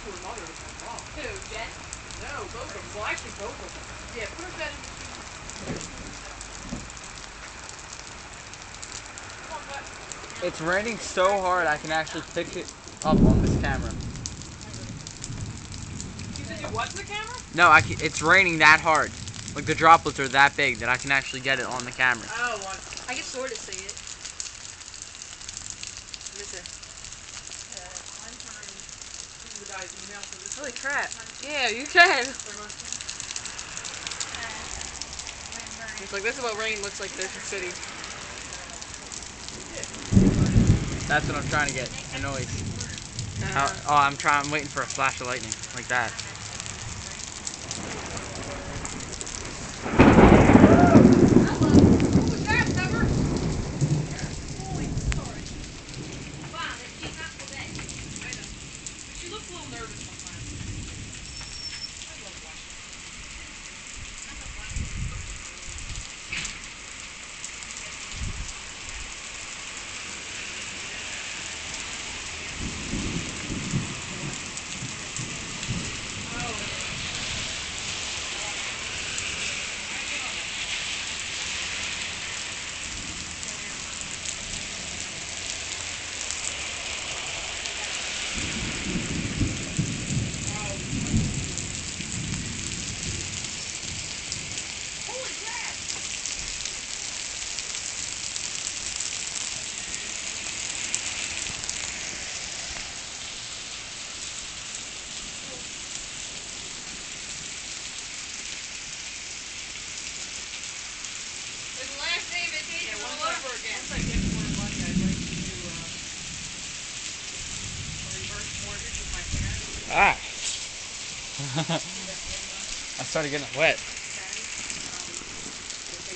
to her mother with my phone. Who, Jen? No, both of them. Well, actually, both of them. Yeah, put her bed in machine. Come on, bud. It's raining so hard I can actually pick it up on this camera. You said you watch the camera? No, it's raining that hard. Like the droplets are that big that I can actually get it on the camera. Oh, well, I can sort of see it. the guy's email for this. Holy crap. Yeah, you can. It's like, this is what rain looks like in this city. That's what I'm trying to get, the noise. I'm waiting for a flash of lightning, like that. She looks a little nervous sometimes. I love watching her. Once I get more money, I'd like to do a reverse mortgage with my parents. I started getting wet.